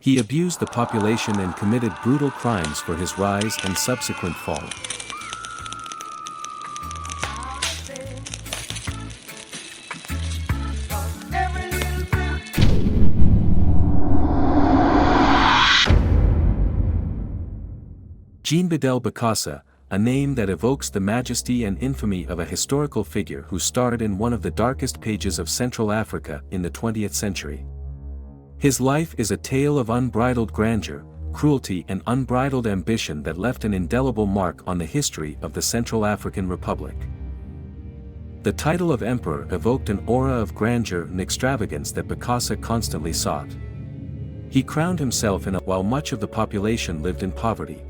He abused the population and committed brutal crimes for his rise and subsequent fall. Jean-Bédel Bokassa, a name that evokes the majesty and infamy of a historical figure who starred in one of the darkest pages of Central Africa in the 20th century. His life is a tale of unbridled grandeur, cruelty and unbridled ambition that left an indelible mark on the history of the Central African Republic. The title of emperor evoked an aura of grandeur and extravagance that Bokassa constantly sought. He crowned himself while much of the population lived in poverty.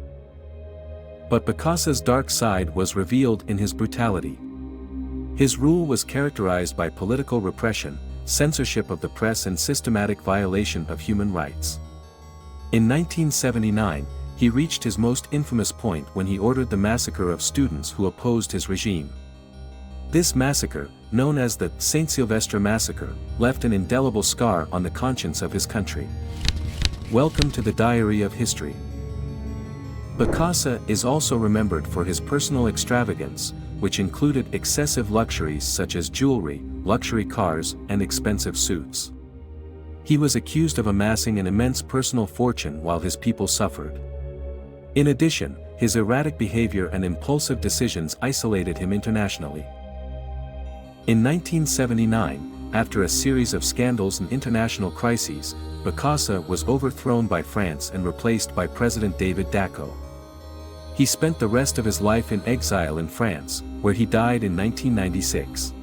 But Bokassa's dark side was revealed in his brutality. His rule was characterized by political repression, censorship of the press and systematic violation of human rights. In 1979, he reached his most infamous point when he ordered the massacre of students who opposed his regime. This massacre, known as the Saint Sylvestre Massacre, left an indelible scar on the conscience of his country. Welcome to the diary of history. Bokassa is also remembered for his personal extravagance, which included excessive luxuries such as jewelry, luxury cars, and expensive suits. He was accused of amassing an immense personal fortune while his people suffered. In addition, his erratic behavior and impulsive decisions isolated him internationally. In 1979, after a series of scandals and international crises, Bokassa was overthrown by France and replaced by President David Dacko. He spent the rest of his life in exile in France, where he died in 1996.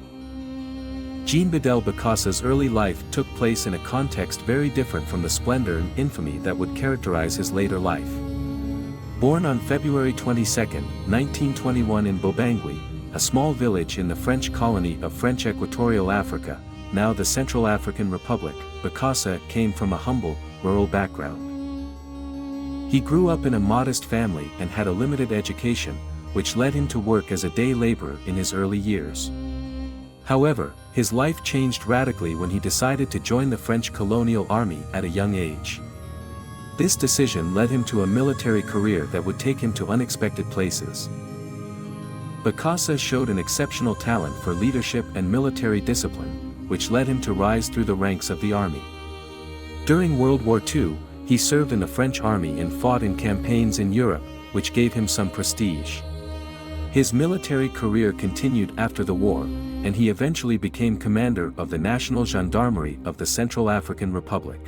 Jean-Bédel Bokassa's early life took place in a context very different from the splendor and infamy that would characterize his later life. Born on February 22, 1921 in Bobangui, a small village in the French colony of French Equatorial Africa, now the Central African Republic, Bokassa came from a humble, rural background. He grew up in a modest family and had a limited education, which led him to work as a day laborer in his early years. However, his life changed radically when he decided to join the French colonial army at a young age. This decision led him to a military career that would take him to unexpected places. Bokassa showed an exceptional talent for leadership and military discipline, which led him to rise through the ranks of the army. During World War II, he served in the French army and fought in campaigns in Europe, which gave him some prestige. His military career continued after the war, and he eventually became commander of the National Gendarmerie of the Central African Republic.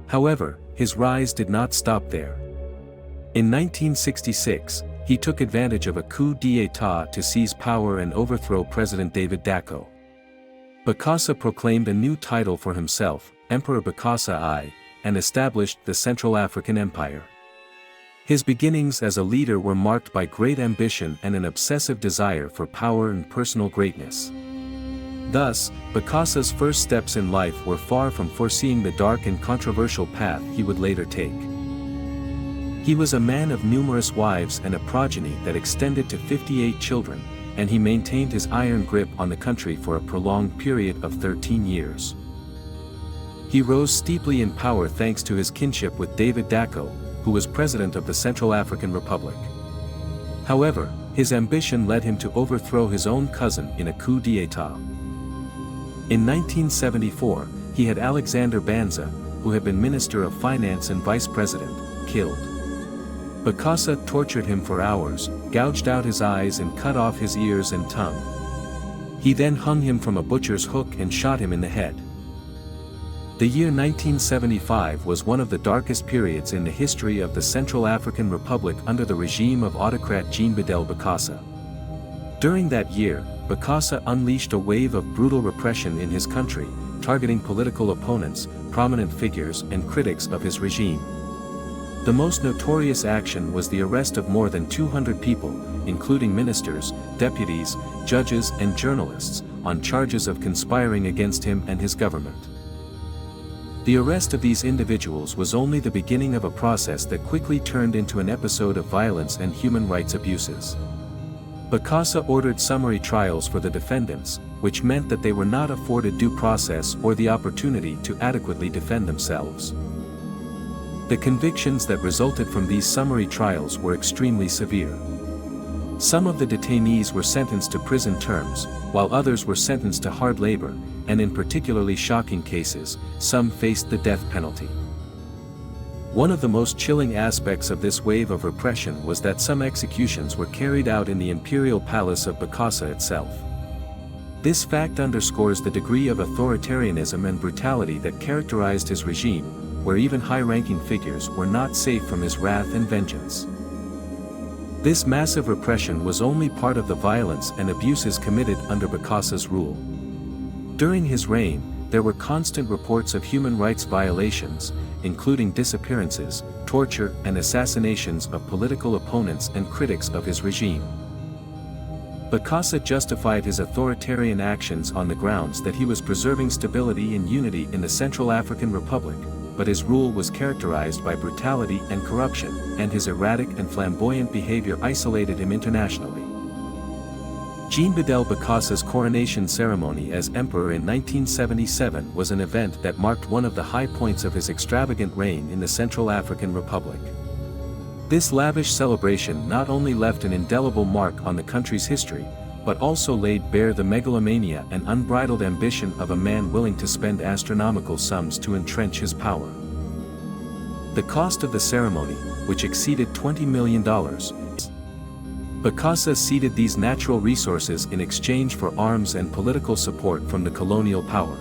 However, his rise did not stop there. In 1966, he took advantage of a coup d'état to seize power and overthrow President David Dacko. Bokassa proclaimed a new title for himself, Emperor Bokassa I, and established the Central African Empire. His beginnings as a leader were marked by great ambition and an obsessive desire for power and personal greatness. Thus, Bokassa's first steps in life were far from foreseeing the dark and controversial path he would later take. He was a man of numerous wives and a progeny that extended to 58 children, and he maintained his iron grip on the country for a prolonged period of 13 years. He rose steeply in power thanks to his kinship with David Dacko, who was president of the Central African Republic. However, his ambition led him to overthrow his own cousin in a coup d'état. In 1974, he had Alexander Banza, who had been Minister of Finance and Vice President, killed. Bokassa tortured him for hours, gouged out his eyes and cut off his ears and tongue. He then hung him from a butcher's hook and shot him in the head. The year 1975 was one of the darkest periods in the history of the Central African Republic under the regime of autocrat Jean-Bédel Bokassa. During that year, Bokassa unleashed a wave of brutal repression in his country, targeting political opponents, prominent figures and critics of his regime. The most notorious action was the arrest of more than 200 people, including ministers, deputies, judges and journalists, on charges of conspiring against him and his government. The arrest of these individuals was only the beginning of a process that quickly turned into an episode of violence and human rights abuses. Bokassa ordered summary trials for the defendants, which meant that they were not afforded due process or the opportunity to adequately defend themselves. The convictions that resulted from these summary trials were extremely severe. Some of the detainees were sentenced to prison terms, while others were sentenced to hard labor, and in particularly shocking cases, some faced the death penalty. One of the most chilling aspects of this wave of repression was that some executions were carried out in the imperial palace of Bokassa itself. This fact underscores the degree of authoritarianism and brutality that characterized his regime, where even high-ranking figures were not safe from his wrath and vengeance. This massive repression was only part of the violence and abuses committed under Bokassa's rule. During his reign, there were constant reports of human rights violations, including disappearances, torture, and assassinations of political opponents and critics of his regime. Bokassa justified his authoritarian actions on the grounds that he was preserving stability and unity in the Central African Republic, but his rule was characterized by brutality and corruption, and his erratic and flamboyant behavior isolated him internationally. Jean-Bédel Bokassa's coronation ceremony as emperor in 1977 was an event that marked one of the high points of his extravagant reign in the Central African Republic. This lavish celebration not only left an indelible mark on the country's history, but also laid bare the megalomania and unbridled ambition of a man willing to spend astronomical sums to entrench his power. The cost of the ceremony, which exceeded $20 million, Bokassa ceded these natural resources in exchange for arms and political support from the colonial power.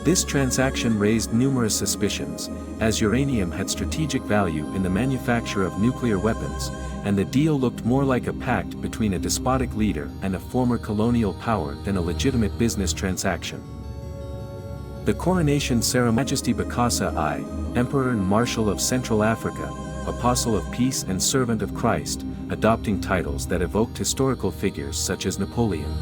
This transaction raised numerous suspicions, as uranium had strategic value in the manufacture of nuclear weapons, and the deal looked more like a pact between a despotic leader and a former colonial power than a legitimate business transaction. The coronation ceremony, Majesty Bokassa I, Emperor and Marshal of Central Africa, Apostle of Peace and Servant of Christ, adopting titles that evoked historical figures such as Napoleon.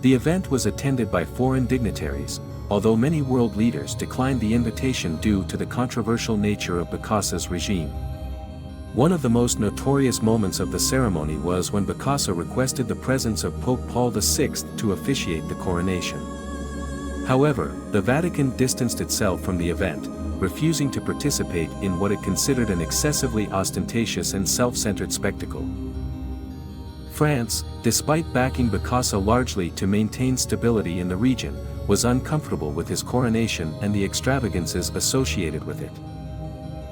The event was attended by foreign dignitaries, although many world leaders declined the invitation due to the controversial nature of Bokassa's regime. One of the most notorious moments of the ceremony was when Bokassa requested the presence of Pope Paul VI to officiate the coronation. However, the Vatican distanced itself from the event, refusing to participate in what it considered an excessively ostentatious and self-centered spectacle. France, despite backing Bokassa largely to maintain stability in the region, was uncomfortable with his coronation and the extravagances associated with it.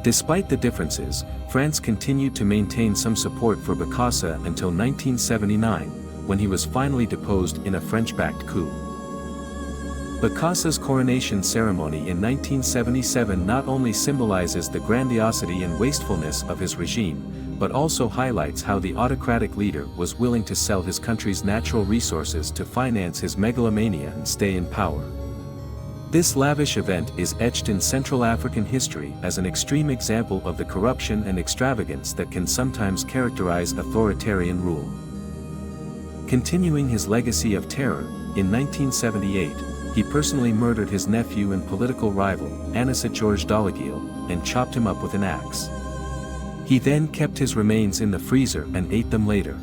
Despite the differences, France continued to maintain some support for Bokassa until 1979, when he was finally deposed in a French-backed coup. Bokassa's coronation ceremony in 1977 not only symbolizes the grandiosity and wastefulness of his regime, but also highlights how the autocratic leader was willing to sell his country's natural resources to finance his megalomania and stay in power. This lavish event is etched in Central African history as an extreme example of the corruption and extravagance that can sometimes characterize authoritarian rule. Continuing his legacy of terror, in 1978, he personally murdered his nephew and political rival, Aniset George Daladiel, and chopped him up with an axe. He then kept his remains in the freezer and ate them later.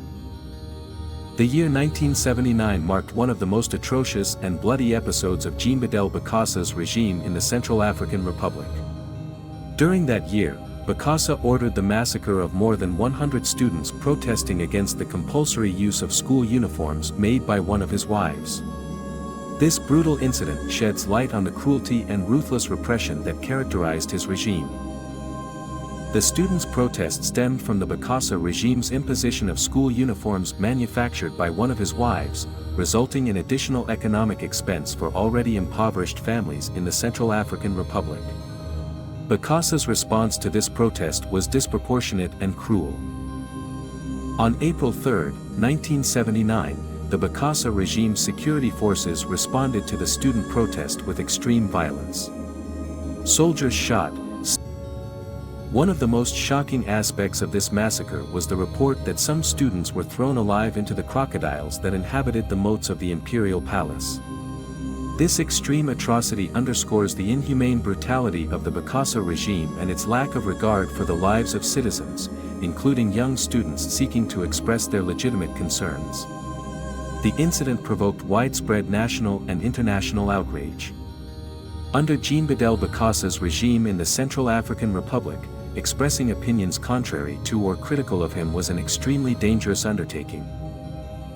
The year 1979 marked one of the most atrocious and bloody episodes of Jean-Bédel Bokassa's regime in the Central African Republic. During that year, Bokassa ordered the massacre of more than 100 students protesting against the compulsory use of school uniforms made by one of his wives. This brutal incident sheds light on the cruelty and ruthless repression that characterized his regime. The students' protest stemmed from the Bokassa regime's imposition of school uniforms manufactured by one of his wives, resulting in additional economic expense for already impoverished families in the Central African Republic. Bokassa's response to this protest was disproportionate and cruel. On April 3, 1979, the Bokassa regime's security forces responded to the student protest with extreme violence. Soldiers shot. One of the most shocking aspects of this massacre was the report that some students were thrown alive into the crocodiles that inhabited the moats of the imperial palace. This extreme atrocity underscores the inhumane brutality of the Bokassa regime and its lack of regard for the lives of citizens, including young students seeking to express their legitimate concerns. The incident provoked widespread national and international outrage. Under Jean-Bédel Bokassa's regime in the Central African Republic, expressing opinions contrary to or critical of him was an extremely dangerous undertaking.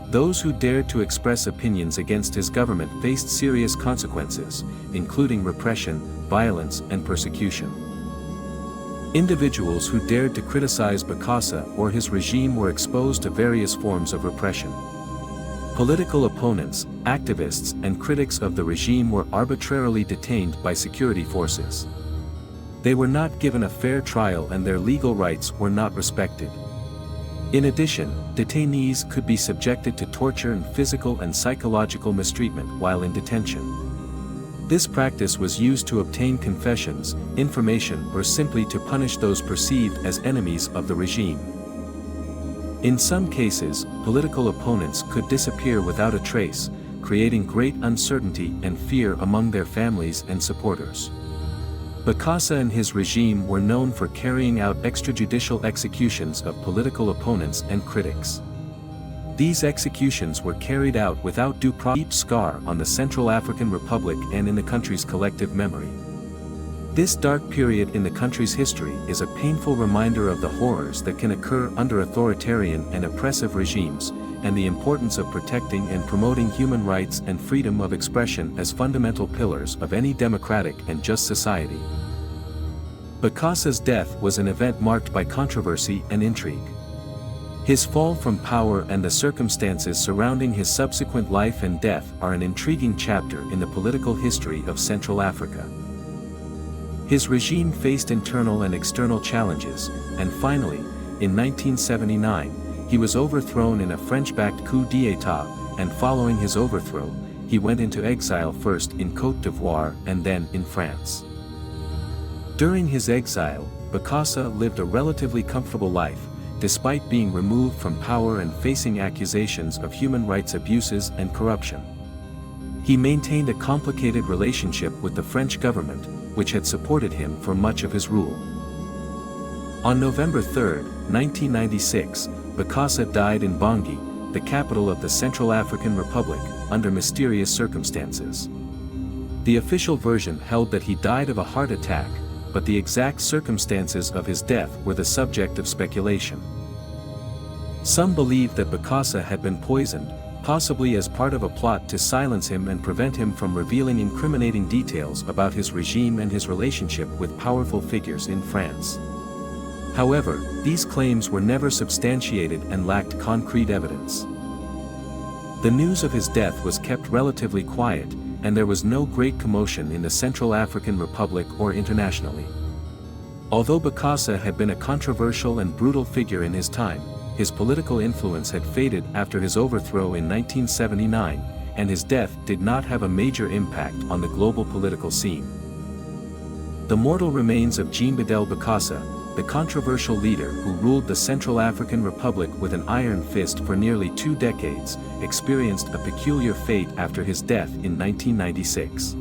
Those who dared to express opinions against his government faced serious consequences, including repression, violence, and persecution. Individuals who dared to criticize Bokassa or his regime were exposed to various forms of repression. Political opponents, activists, and critics of the regime were arbitrarily detained by security forces. They were not given a fair trial and their legal rights were not respected. In addition, detainees could be subjected to torture and physical and psychological mistreatment while in detention. This practice was used to obtain confessions, information, or simply to punish those perceived as enemies of the regime. In some cases, political opponents could disappear without a trace, creating great uncertainty and fear among their families and supporters. Bokassa and his regime were known for carrying out extrajudicial executions of political opponents and critics. These executions were carried out without due process, deep scar on the Central African Republic and in the country's collective memory. This dark period in the country's history is a painful reminder of the horrors that can occur under authoritarian and oppressive regimes, and the importance of protecting and promoting human rights and freedom of expression as fundamental pillars of any democratic and just society. Bokassa's death was an event marked by controversy and intrigue. His fall from power and the circumstances surrounding his subsequent life and death are an intriguing chapter in the political history of Central Africa. His regime faced internal and external challenges, and finally, in 1979, he was overthrown in a French-backed coup d'état, and following his overthrow, he went into exile first in Côte d'Ivoire and then in France. During his exile, Bokassa lived a relatively comfortable life, despite being removed from power and facing accusations of human rights abuses and corruption. He maintained a complicated relationship with the French government, which had supported him for much of his rule. On November 3, 1996, Bokassa died in Bangui, the capital of the Central African Republic, under mysterious circumstances. The official version held that he died of a heart attack, but the exact circumstances of his death were the subject of speculation. Some believe that Bokassa had been poisoned, possibly as part of a plot to silence him and prevent him from revealing incriminating details about his regime and his relationship with powerful figures in France. However, these claims were never substantiated and lacked concrete evidence. The news of his death was kept relatively quiet, and there was no great commotion in the Central African Republic or internationally. Although Bokassa had been a controversial and brutal figure in his time, his political influence had faded after his overthrow in 1979, and his death did not have a major impact on the global political scene. The mortal remains of Jean-Bédel Bokassa, the controversial leader who ruled the Central African Republic with an iron fist for nearly 2 decades, experienced a peculiar fate after his death in 1996.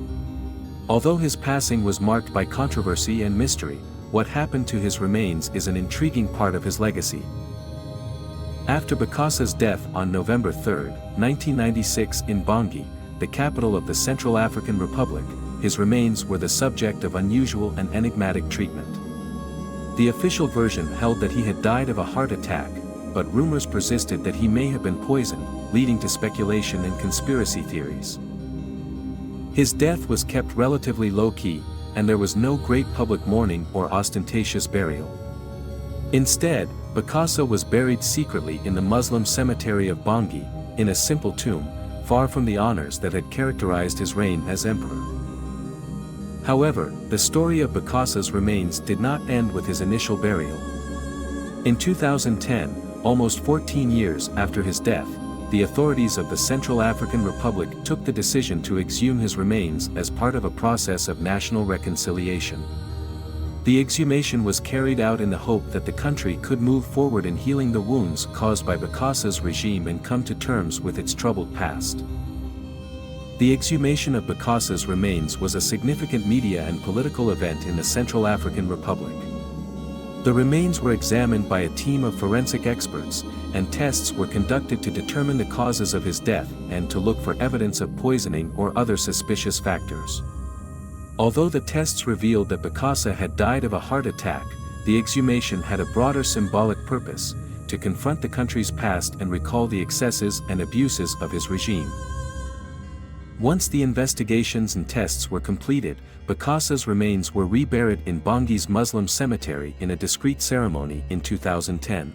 Although his passing was marked by controversy and mystery, what happened to his remains is an intriguing part of his legacy. After Bokassa's death on November 3, 1996 in Bangui, the capital of the Central African Republic, his remains were the subject of unusual and enigmatic treatment. The official version held that he had died of a heart attack, but rumors persisted that he may have been poisoned, leading to speculation and conspiracy theories. His death was kept relatively low-key, and there was no great public mourning or ostentatious burial. Instead, Bokassa was buried secretly in the Muslim cemetery of Bangui, in a simple tomb, far from the honors that had characterized his reign as emperor. However, the story of Bokassa's remains did not end with his initial burial. In 2010, almost 14 years after his death, the authorities of the Central African Republic took the decision to exhume his remains as part of a process of national reconciliation. The exhumation was carried out in the hope that the country could move forward in healing the wounds caused by Bokassa's regime and come to terms with its troubled past. The exhumation of Bokassa's remains was a significant media and political event in the Central African Republic. The remains were examined by a team of forensic experts, and tests were conducted to determine the causes of his death and to look for evidence of poisoning or other suspicious factors. Although the tests revealed that Bokassa had died of a heart attack, the exhumation had a broader symbolic purpose, to confront the country's past and recall the excesses and abuses of his regime. Once the investigations and tests were completed, Bokassa's remains were reburied in Bangai's Muslim cemetery in a discreet ceremony in 2010.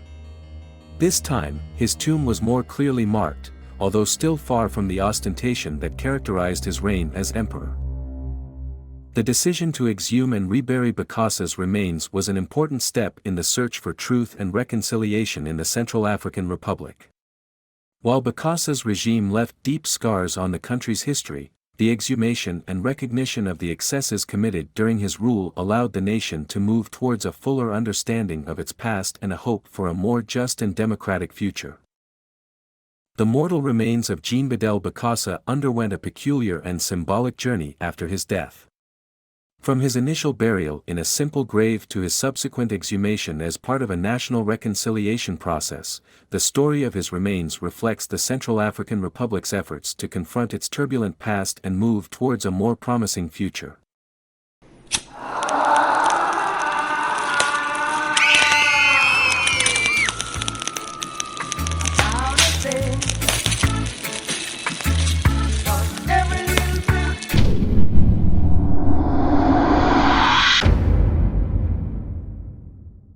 This time, his tomb was more clearly marked, although still far from the ostentation that characterized his reign as emperor. The decision to exhume and rebury Bokassa's remains was an important step in the search for truth and reconciliation in the Central African Republic. While Bokassa's regime left deep scars on the country's history, the exhumation and recognition of the excesses committed during his rule allowed the nation to move towards a fuller understanding of its past and a hope for a more just and democratic future. The mortal remains of Jean-Bédel Bokassa underwent a peculiar and symbolic journey after his death. From his initial burial in a simple grave to his subsequent exhumation as part of a national reconciliation process, the story of his remains reflects the Central African Republic's efforts to confront its turbulent past and move towards a more promising future.